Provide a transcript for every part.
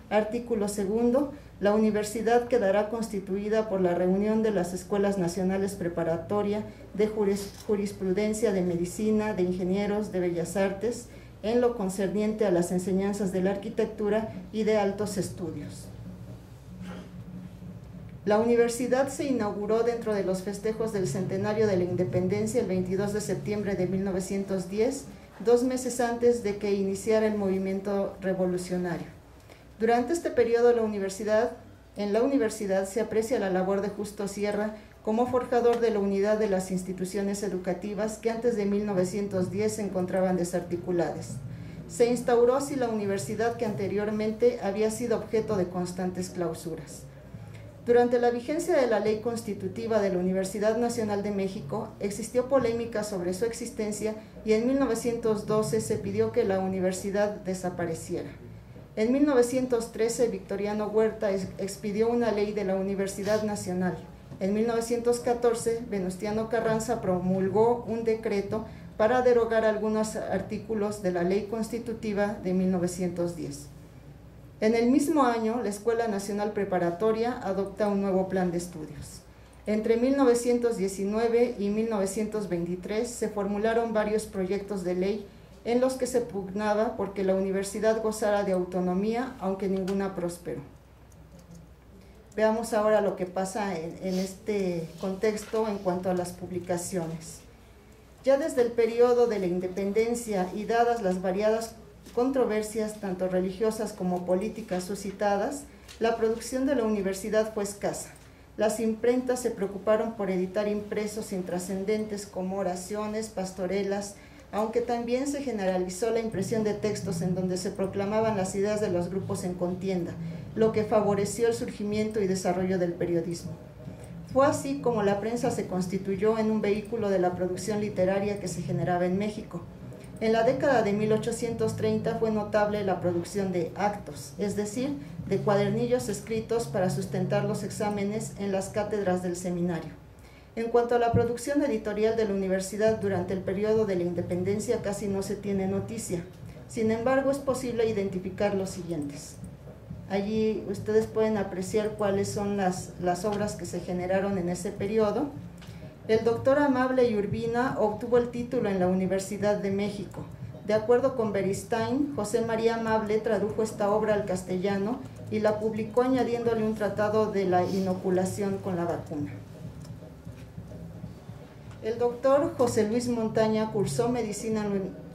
Artículo 2. La universidad quedará constituida por la reunión de las Escuelas Nacionales Preparatoria de Jurisprudencia, de Medicina, de Ingenieros, de Bellas Artes, en lo concerniente a las enseñanzas de la arquitectura y de altos estudios. La universidad se inauguró dentro de los festejos del centenario de la independencia el 22 de septiembre de 1910, 2 meses antes de que iniciara el movimiento revolucionario. Durante este periodo, en la universidad se aprecia la labor de Justo Sierra como forjador de la unidad de las instituciones educativas que antes de 1910 se encontraban desarticuladas. Se instauró así la universidad que anteriormente había sido objeto de constantes clausuras. Durante la vigencia de la Ley Constitutiva de la Universidad Nacional de México, existió polémica sobre su existencia y en 1912 se pidió que la universidad desapareciera. En 1913, Victoriano Huerta expidió una ley de la Universidad Nacional. En 1914, Venustiano Carranza promulgó un decreto para derogar algunos artículos de la Ley Constitutiva de 1910. En el mismo año, la Escuela Nacional Preparatoria adopta un nuevo plan de estudios. Entre 1919 y 1923 se formularon varios proyectos de ley en los que se pugnaba porque la universidad gozara de autonomía, aunque ninguna prosperó. Veamos ahora lo que pasa en este contexto en cuanto a las publicaciones. Ya desde el periodo de la independencia y dadas las variadas controversias, tanto religiosas como políticas suscitadas, la producción de la universidad fue escasa. Las imprentas se preocuparon por editar impresos intrascendentes como oraciones, pastorelas, aunque también se generalizó la impresión de textos en donde se proclamaban las ideas de los grupos en contienda, lo que favoreció el surgimiento y desarrollo del periodismo. Fue así como la prensa se constituyó en un vehículo de la producción literaria que se generaba en México. En la década de 1830 fue notable la producción de actos, es decir, de cuadernillos escritos para sustentar los exámenes en las cátedras del seminario. En cuanto a la producción editorial de la universidad durante el periodo de la independencia casi no se tiene noticia. Sin embargo, es posible identificar los siguientes. Allí ustedes pueden apreciar cuáles son las obras que se generaron en ese periodo. El doctor Amable y Urbina obtuvo el título en la Universidad de México. De acuerdo con Beristain, José María Amable tradujo esta obra al castellano y la publicó añadiéndole un tratado de la inoculación con la vacuna. El doctor José Luis Montaña cursó medicina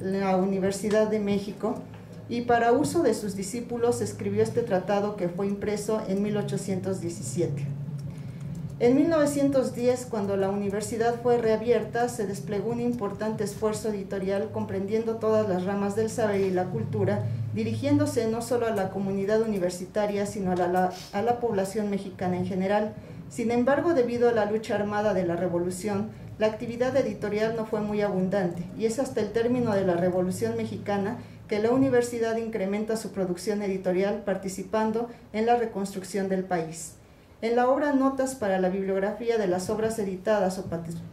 en la Universidad de México y para uso de sus discípulos escribió este tratado que fue impreso en 1817. En 1910, cuando la universidad fue reabierta, se desplegó un importante esfuerzo editorial comprendiendo todas las ramas del saber y la cultura, dirigiéndose no solo a la comunidad universitaria, sino a la población mexicana en general. Sin embargo, debido a la lucha armada de la Revolución, la actividad editorial no fue muy abundante, y es hasta el término de la Revolución Mexicana que la universidad incrementa su producción editorial participando en la reconstrucción del país. En la obra Notas para la bibliografía de las obras editadas o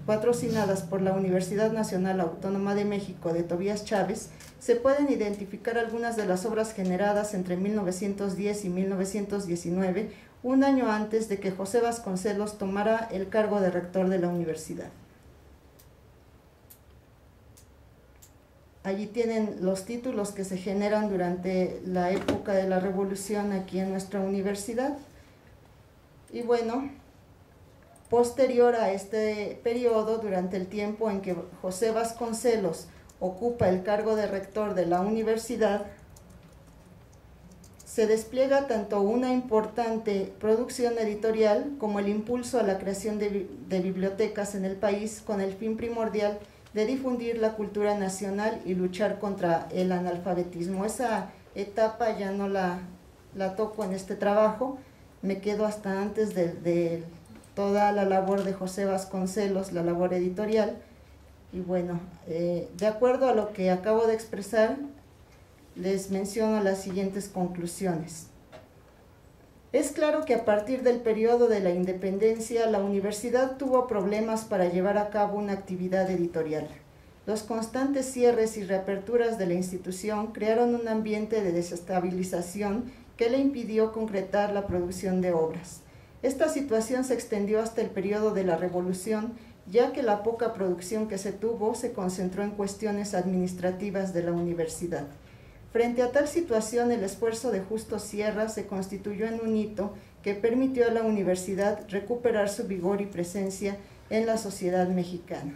patrocinadas por la Universidad Nacional Autónoma de México de Tobías Chávez, se pueden identificar algunas de las obras generadas entre 1910 y 1919, un año antes de que José Vasconcelos tomara el cargo de rector de la universidad. Allí tienen los títulos que se generan durante la época de la Revolución aquí en nuestra universidad. Y bueno, posterior a este periodo, durante el tiempo en que José Vasconcelos ocupa el cargo de rector de la universidad, se despliega tanto una importante producción editorial como el impulso a la creación de bibliotecas en el país con el fin primordial de difundir la cultura nacional y luchar contra el analfabetismo. Esa etapa ya no la toco en este trabajo, me quedo hasta antes de toda la labor de José Vasconcelos, la labor editorial. Y bueno, de acuerdo a lo que acabo de expresar, les menciono las siguientes conclusiones. Es claro que a partir del periodo de la independencia, la universidad tuvo problemas para llevar a cabo una actividad editorial. Los constantes cierres y reaperturas de la institución crearon un ambiente de desestabilización que le impidió concretar la producción de obras. Esta situación se extendió hasta el periodo de la Revolución, ya que la poca producción que se tuvo se concentró en cuestiones administrativas de la universidad. Frente a tal situación, el esfuerzo de Justo Sierra se constituyó en un hito que permitió a la universidad recuperar su vigor y presencia en la sociedad mexicana.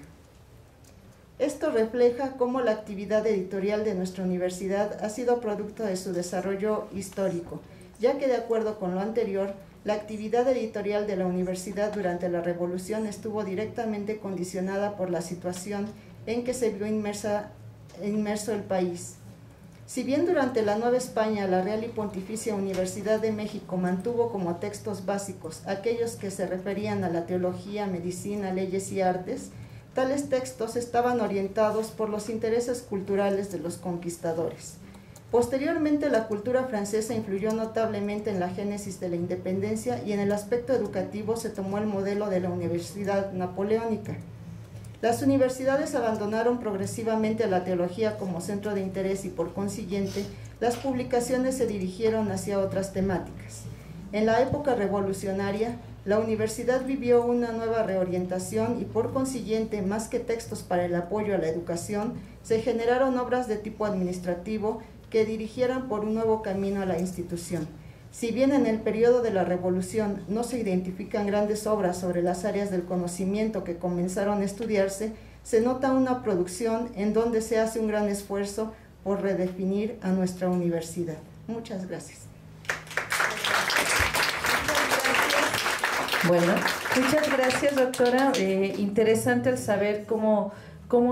Esto refleja cómo la actividad editorial de nuestra universidad ha sido producto de su desarrollo histórico, ya que de acuerdo con lo anterior, la actividad editorial de la universidad durante la Revolución estuvo directamente condicionada por la situación en que se vio inmerso el país. Si bien durante la Nueva España la Real y Pontificia Universidad de México mantuvo como textos básicos aquellos que se referían a la teología, medicina, leyes y artes, tales textos estaban orientados por los intereses culturales de los conquistadores. Posteriormente, la cultura francesa influyó notablemente en la génesis de la independencia y en el aspecto educativo se tomó el modelo de la Universidad Napoleónica. Las universidades abandonaron progresivamente la teología como centro de interés y, por consiguiente, las publicaciones se dirigieron hacia otras temáticas. En la época revolucionaria, la universidad vivió una nueva reorientación y, por consiguiente, más que textos para el apoyo a la educación, se generaron obras de tipo administrativo que dirigieran por un nuevo camino a la institución. Si bien en el periodo de la Revolución no se identifican grandes obras sobre las áreas del conocimiento que comenzaron a estudiarse, se nota una producción en donde se hace un gran esfuerzo por redefinir a nuestra universidad. Muchas gracias. Bueno, muchas gracias, doctora. Interesante el saber cómo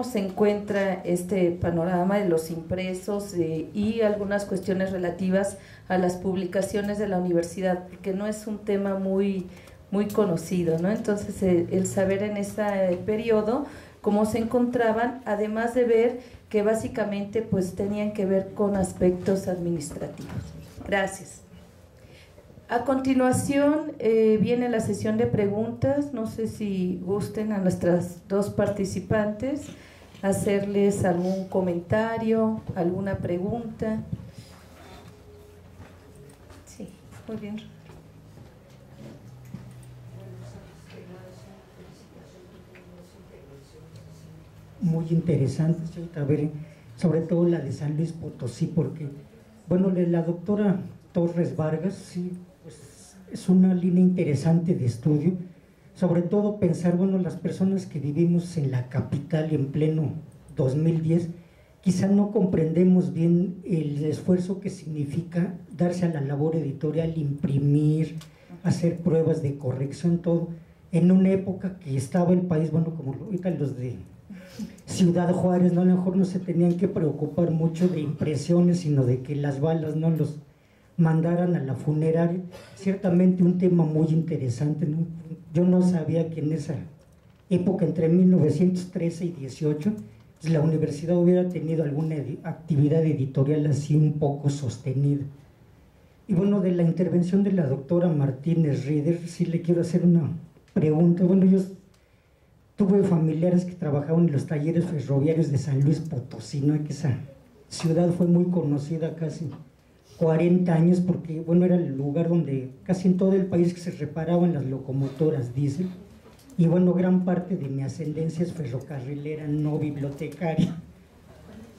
se encuentra este panorama de los impresos y algunas cuestiones relativas a las publicaciones de la universidad, porque no es un tema muy conocido, ¿no? Entonces, el saber en ese periodo cómo se encontraban, además de ver que básicamente pues tenían que ver con aspectos administrativos. Gracias. A continuación viene la sesión de preguntas. No sé si gusten a nuestras dos participantes hacerles algún comentario, alguna pregunta. Sí, muy bien. Muy interesante, a ver, sobre todo la de San Luis Potosí, porque, bueno, la doctora Torres Vargas, sí, pues es una línea interesante de estudio, sobre todo pensar, bueno, las personas que vivimos en la capital en pleno 2010, quizá no comprendemos bien el esfuerzo que significa darse a la labor editorial, imprimir, hacer pruebas de corrección, todo, en una época que estaba el país, bueno, como ahorita los de Ciudad Juárez, ¿no? A lo mejor no se tenían que preocupar mucho de impresiones, sino de que las balas no los mandaran a la funeraria. Ciertamente un tema muy interesante, ¿no? Yo no sabía que en esa época, entre 1913 y 18, pues la universidad hubiera tenido alguna actividad editorial así un poco sostenida. Y bueno, de la intervención de la doctora Martínez Rieder, sí le quiero hacer una pregunta. Bueno, yo tuve familiares que trabajaban en los talleres ferroviarios de San Luis Potosí, ¿no? Que esa ciudad fue muy conocida casi 40 años porque, bueno, era el lugar donde casi en todo el país que se reparaban las locomotoras diésel. Y bueno, gran parte de mi ascendencia es ferrocarrilera, no bibliotecaria.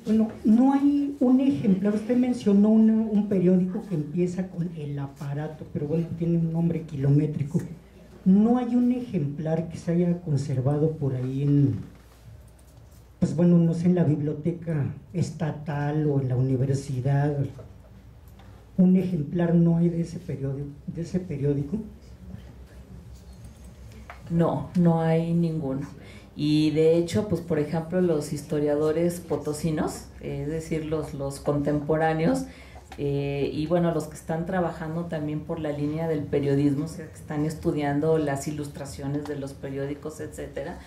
Bueno, no hay un ejemplar, usted mencionó un periódico que empieza con El Aparato, pero bueno, tiene un nombre kilométrico. No hay un ejemplar que se haya conservado por ahí en, pues bueno, no sé, en la biblioteca estatal o en la universidad. Un ejemplar no hay de ese periódico. No hay ninguno. Y de hecho, pues por ejemplo, los historiadores potosinos, es decir, los contemporáneos, y bueno, los que están trabajando también por la línea del periodismo, o sea, que están estudiando las ilustraciones de los periódicos, etcétera,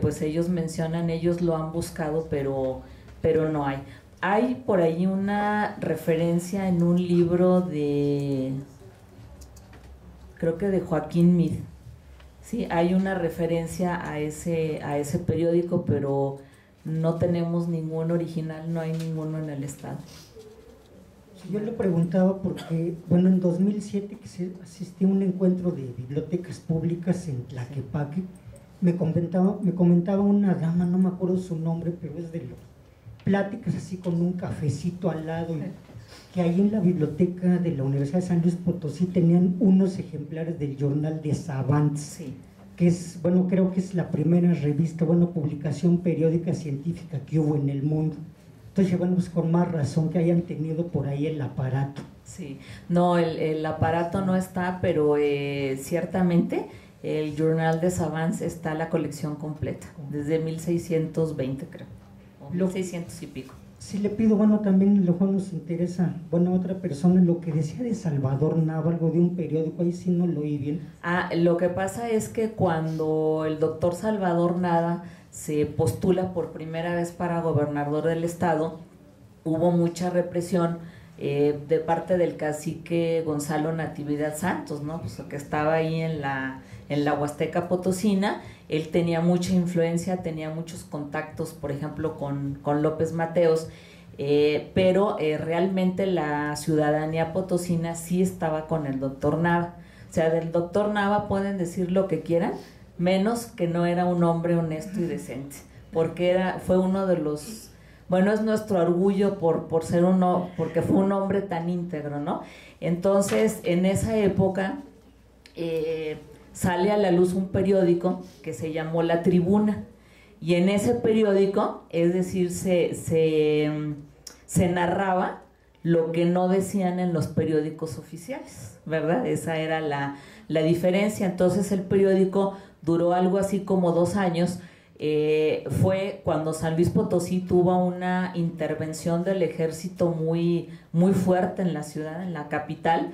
pues ellos mencionan, ellos lo han buscado, pero no hay. Hay por ahí una referencia en un libro creo que de Joaquín Mid. Sí, hay una referencia a ese periódico, pero no tenemos ningún original, no hay ninguno en el estado. Yo le preguntaba porque, bueno, en 2007 que asistí a un encuentro de bibliotecas públicas en Tlaquepaque, me comentaba una dama, no me acuerdo su nombre, pero es de los pláticas así con un cafecito al lado, y que ahí en la biblioteca de la Universidad de San Luis Potosí tenían unos ejemplares del Journal des Savants, Sí. que es, bueno, creo que es la primera revista, bueno, publicación periódica científica que hubo en el mundo. Entonces, bueno, pues con más razón que hayan tenido por ahí el aparato. Sí, no, el aparato no está, pero ciertamente el Journal des Savants está la colección completa, desde 1620 creo, o 1600 y pico. Sí, le pido, bueno, también lo cual nos interesa, bueno, otra persona, lo que decía de Salvador Nava, algo de un periódico, ahí sí no lo oí bien. Lo que pasa es que cuando el doctor Salvador Nava se postula por primera vez para gobernador del estado, hubo mucha represión de parte del cacique Gonzalo Natividad Santos, ¿no? Pues, que estaba ahí en la Huasteca Potosina. Él tenía mucha influencia, tenía muchos contactos, por ejemplo, con López Mateos, pero realmente la ciudadanía potosina sí estaba con el doctor Nava. O sea, del doctor Nava pueden decir lo que quieran, menos que no era un hombre honesto y decente, porque fue uno de los, bueno, es nuestro orgullo por ser porque fue un hombre tan íntegro, ¿no? Entonces, en esa época sale a la luz un periódico que se llamó La Tribuna, y en ese periódico, es decir, se narraba lo que no decían en los periódicos oficiales, ¿verdad? Esa era la diferencia. Entonces el periódico duró algo así como 2 años. Fue cuando San Luis Potosí tuvo una intervención del ejército muy, muy fuerte en la ciudad, en la capital.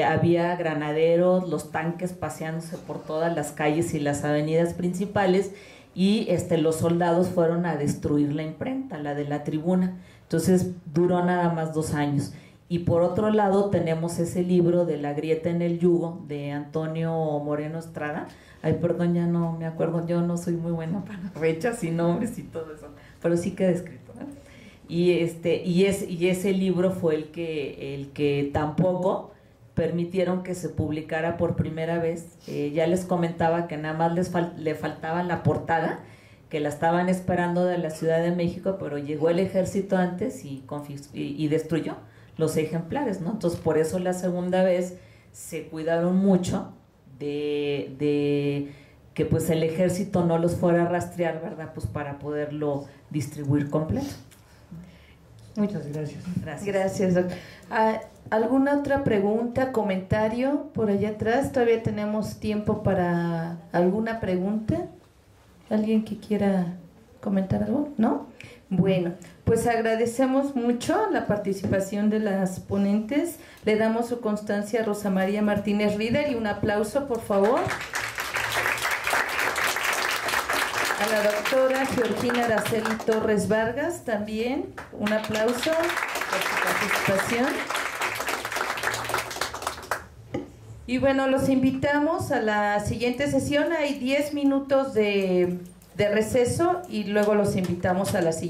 Había granaderos, los tanques paseándose por todas las calles y las avenidas principales, y los soldados fueron a destruir la imprenta, la de La Tribuna. Entonces duró nada más 2 años. Y por otro lado tenemos ese libro de La grieta en el yugo, de Antonio Moreno Estrada. Ay, perdón, ya no me acuerdo, yo no soy muy buena para fechas y nombres y todo eso, pero sí queda escrito, ¿eh? Y ese libro fue el que tampoco permitieron que se publicara por primera vez. Ya les comentaba que nada más le faltaba la portada, que la estaban esperando de la Ciudad de México, pero llegó el ejército antes y destruyó los ejemplares, ¿no? Entonces, por eso la segunda vez se cuidaron mucho de que pues el ejército no los fuera a rastrear, ¿verdad? Pues para poderlo distribuir completo. Muchas gracias. Gracias, doctor. ¿Alguna otra pregunta, comentario por allá atrás? Todavía tenemos tiempo para alguna pregunta. ¿Alguien que quiera comentar algo? ¿No? Bueno, pues agradecemos mucho la participación de las ponentes. Le damos su constancia a Rosa María Martínez Rieder y un aplauso, por favor. A la doctora Georgina Araceli Torres Vargas también, un aplauso por su participación. Y bueno, los invitamos a la siguiente sesión. Hay 10 minutos de receso y luego los invitamos a la siguiente.